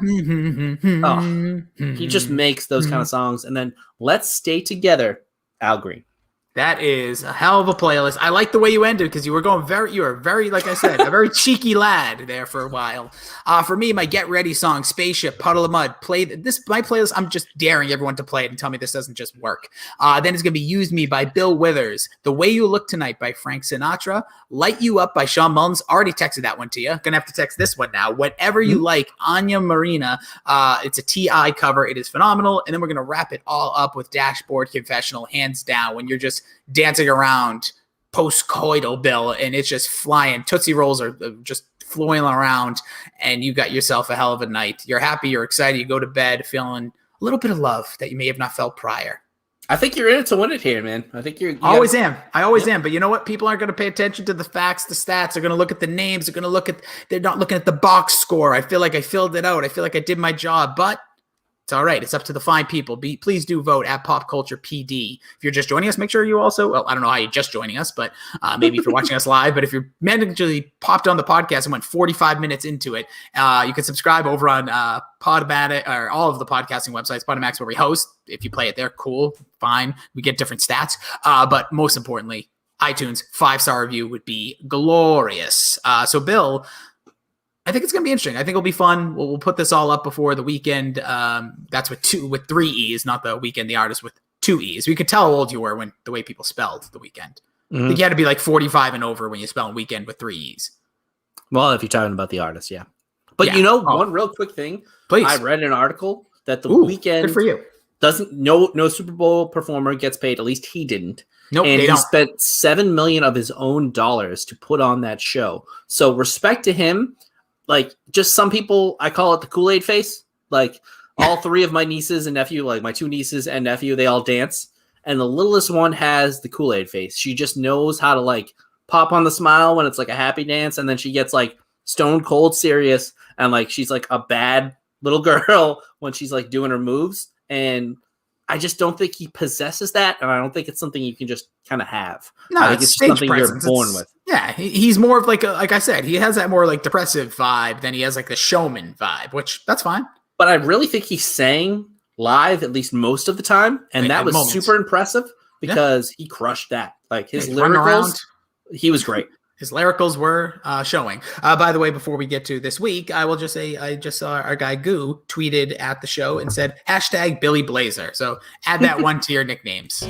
Oh, he just makes those kind of songs. And then Let's Stay Together, Al Green. That is a hell of a playlist. I like the way you ended because you were very, like I said, a very cheeky lad there for a while. For me, my Get Ready song, Spaceship, Puddle of Mud, my playlist. I'm just daring everyone to play it and tell me this doesn't just work. Then it's going to be Use Me by Bill Withers, The Way You Look Tonight by Frank Sinatra, Light You Up by Sean Mullins. Already texted that one to you. Going to have to text this one now. Whatever You Like, Anya Marina. It's a T.I. cover. It is phenomenal. And then we're going to wrap it all up with Dashboard Confessional, hands down, when you're just dancing around post-coital, Bill, and it's just flying. Tootsie Rolls are just flailing around, and you got yourself a hell of a night. You're happy, you're excited, you go to bed feeling a little bit of love that you may have not felt prior. I think you're in it to win it here, man. I think you always am. I always am. But you know what? People aren't going to pay attention to the facts, the stats. They're going to look at the names. They're not looking at the box score. I feel like I filled it out. I feel like I did my job, but it's all right. It's up to the fine people. Please do vote at Pop Culture PD. If you're just joining us, make sure you also, well, I don't know how you're just joining us, but maybe if you're watching us live, but if you're magically popped on the podcast and went 45 minutes into it, you can subscribe over on Podomatic or all of the podcasting websites, Podomax, where we host. If you play it there, cool, fine. We get different stats. But most importantly, iTunes 5-star review would be glorious. So Bill, I think it's going to be interesting. I think it'll be fun. We'll put this all up before the weekend. That's with 3 E's, not the weekend, the artist with 2 E's. We could tell how old you were when the way people spelled the weekend. I think you had to be like 45 and over when you spell weekend with 3 E's. Well, if you're talking about the artist, yeah. But you know, one real quick thing. Please. I read an article that the weekend good for you. No Super Bowl performer gets paid. At least he didn't. Nope, and he he spent $7 million of his own dollars to put on that show. So respect to him. Like, just some people, I call it the Kool-Aid face. Like, all 3 of my nieces and nephew, like my 2 nieces and nephew, they all dance. And the littlest one has the Kool-Aid face. She just knows how to, like, pop on the smile when it's, like, a happy dance. And then she gets, like, stone cold serious. And, like, she's, like, a bad little girl when she's, like, doing her moves. And I just don't think he possesses that. And I don't think it's something you can just kind of have. No, I think it's it's just something presence. you're born with. Yeah, he's more of like I said, he has that more like depressive vibe than he has like the showman vibe, which that's fine. But I really think he sang live at least most of the time, and that was super impressive because he crushed that. Like his lyricals, he was great. His lyricals were showing. By the way, before we get to this week, I will just say I just saw our guy Goo tweeted at the show and said #Billy Blazer. So add that one to your nicknames.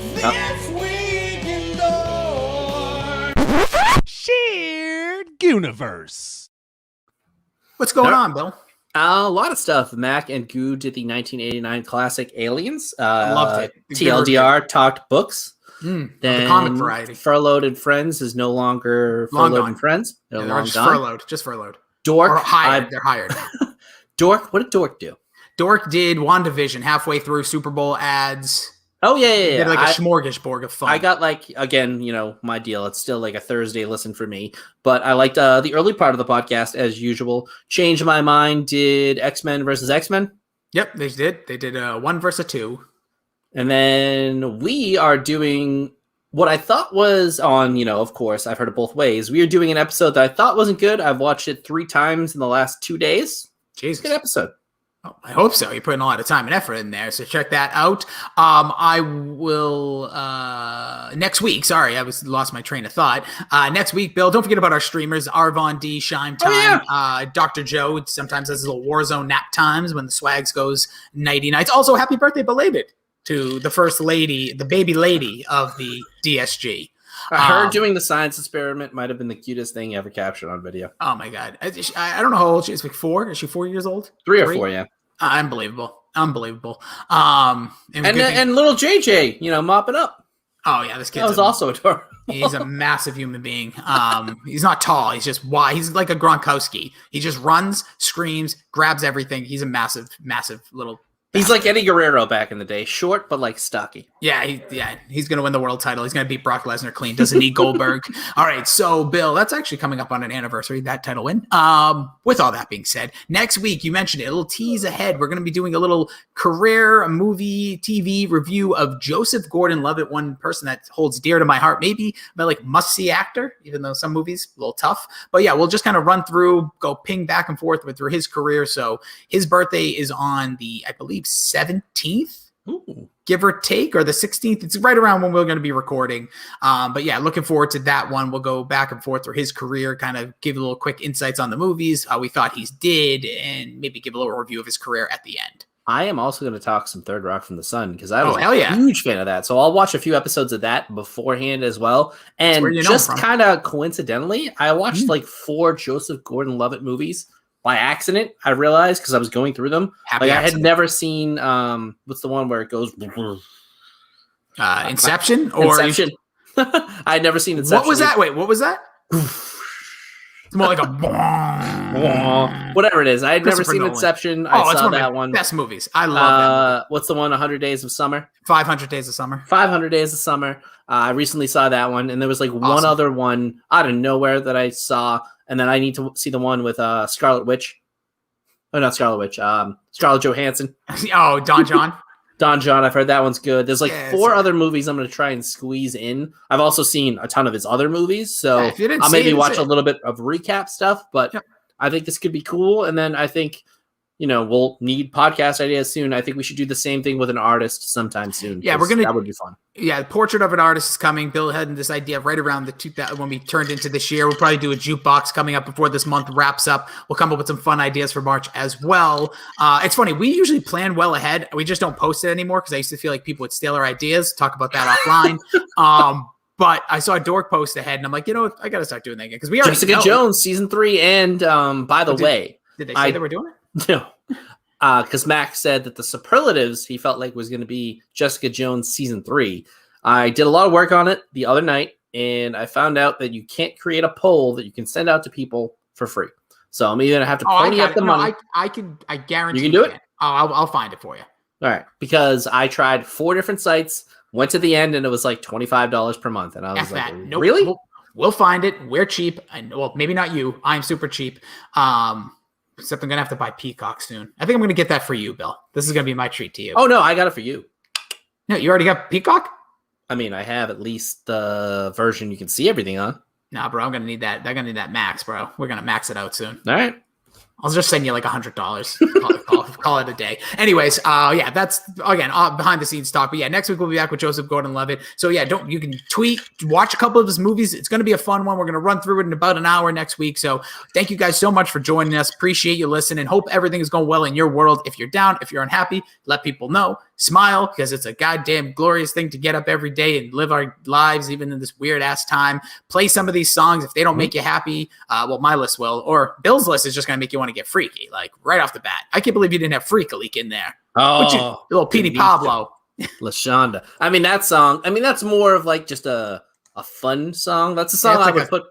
Shared universe. What's going on, Bill? A lot of stuff. Mac and Goo did the 1989 classic Aliens. I loved it. TLDR talked books. Then the comic variety. Furloughed and Friends is no longer Furloughed and Friends. They're long just gone. Just furloughed. Dork. Or hired. They're hired. Dork. What did Dork do? Dork did WandaVision halfway through Super Bowl ads. Oh, yeah. Did like a smorgasbord of fun. I got like, again, my deal. It's still like a Thursday listen for me. But I liked the early part of the podcast as usual. Changed My Mind did X-Men versus X-Men. Yep, they did. They did 1 versus 2. And then we are doing what I thought was on, of course, I've heard it both ways. We are doing an episode that I thought wasn't good. I've watched it 3 times in the last 2 days. Jesus. Good episode. Oh, I hope so. You're putting a lot of time and effort in there, so check that out. I will next week. Sorry, lost my train of thought. Next week, Bill. Don't forget about our streamers: Arvon D, Shime Time, Dr. Joe. Sometimes has little Warzone nap times when the swags goes nighty nights. Also, happy birthday belated to the first lady, the baby lady of the DSG. Her doing the science experiment might have been the cutest thing ever captured on video. Oh my God. I don't know how old she is. Like 4? Is she 4 years old? 3 or 4, yeah. Unbelievable. And little JJ, mopping up. Oh yeah, this kid That was also adorable. He's a massive human being. He's not tall. He's just wide. He's like a Gronkowski. He just runs, screams, grabs everything. He's a massive, massive little. He's like Eddie Guerrero back in the day, short but like stocky. Yeah, he's gonna win the world title. He's gonna beat Brock Lesnar clean. Doesn't need Goldberg. All right, so Bill, that's actually coming up on an anniversary, that title win. With all that being said, next week you mentioned it, a little tease ahead. We're gonna be doing a little career movie TV review of Joseph Gordon-Levitt, one person that holds dear to my heart. Maybe my like must-see actor, even though some movies a little tough. But yeah, we'll just kind of run through, go ping back and forth through his career. So his birthday is on the, I believe, 17th. Ooh. Give or take, or the 16th. It's right around when we're going to be recording. But yeah, looking forward to that one. We'll go back and forth through his career, kind of give a little quick insights on the movies, how we thought he did, and maybe give a little review of his career at the end. I am also going to talk some Third Rock from the Sun because I was a huge fan of that. So I'll watch a few episodes of that beforehand as well. And just kind of coincidentally, I watched like 4 Joseph Gordon-Levitt movies by accident. I realized because I was going through them. I had never seen what's the one where it goes Inception or Inception. I had never seen Inception. What was that? Wait, what was that? It's more like a whatever it is. I had never seen Inception. I saw that one. Best movies. I love that. What's the one? 100 Days of Summer. 500 Days of Summer. 500 Days of Summer. I recently saw that one, and there was like one other one out of nowhere that I saw, and then I need to see the one with Scarlet Witch. Oh, not Scarlet Witch. Scarlett Johansson. Oh, Don John. Don John, I've heard that one's good. There's like 4 other movies I'm going to try and squeeze in. I've also seen a ton of his other movies, so I'll maybe watch a little bit of recap stuff, but I think this could be cool. And then I think, we'll need podcast ideas soon. I think we should do the same thing with an artist sometime soon. Yeah, that would be fun. Yeah, the Portrait of an Artist is coming. Bill had this idea right around the 2000 when we turned into this year. We'll probably do a jukebox coming up before this month wraps up. We'll come up with some fun ideas for March as well. It's funny. We usually plan well ahead. We just don't post it anymore because I used to feel like people would steal our ideas. Talk about that offline. But I saw a dork post ahead, and I'm like, I got to start doing that again because we already Jessica Jones season 3, and by the way, did they say they were doing it? No. Because Max said that the superlatives he felt like was going to be Jessica Jones season 3. I did a lot of work on it the other night, and I found out that you can't create a poll that you can send out to people for free. So I'm either going to have to pony up the money. I guarantee you can do it. I'll find it for you. All right, because I tried 4 different sites, went to the end, and it was like $25 per month, and I was like, nope. Really? We'll find it. We're cheap. Well, maybe not you. I'm super cheap. Except I'm going to have to buy Peacock soon. I think I'm going to get that for you, Bill. This is going to be my treat to you. Oh, no, I got it for you. No, you already got Peacock? I mean, I have at least the version you can see everything on. Nah, bro, I'm going to need that. They're going to need that max, bro. We're going to max it out soon. All right. I'll just send you like $100. Call it a day. Anyways, that's again behind the scenes talk. But yeah, next week we'll be back with Joseph Gordon-Levitt. So yeah, you can tweet, watch a couple of his movies. It's going to be a fun one. We're going to run through it in about an hour next week. So thank you guys so much for joining us. Appreciate you listening. Hope everything is going well in your world. If you're down, if you're unhappy, let people know. Smile, because it's a goddamn glorious thing to get up every day and live our lives, even in this weird ass time. Play some of these songs. If they don't make you happy, my list will, or Bill's list is just going to make you want to get freaky, like right off the bat. I can't believe you didn't have Freak a Leak in there. Oh, little Petey Pablo. LaShonda. I mean, that song, that's more of like just a fun song. That's a song I would put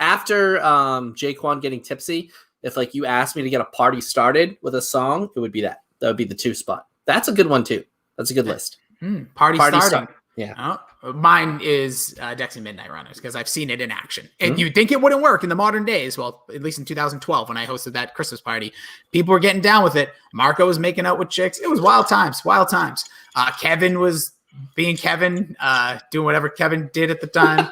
after Jaquan getting tipsy. If like you asked me to get a party started with a song, it would be that. That would be the 2 spot. That's a good one too. That's a good list. Party starting. Yeah. Mine is Dexy Midnight Runners because I've seen it in action. And you'd think it wouldn't work in the modern days. Well, at least in 2012 when I hosted that Christmas party, people were getting down with it. Marco was making out with chicks. It was wild times. Kevin was being Kevin, doing whatever Kevin did at the time.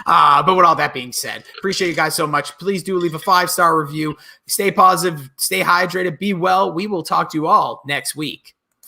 But with all that being said, appreciate you guys so much. Please do leave a 5-star review. Stay positive, stay hydrated, be well. We will talk to you all next week.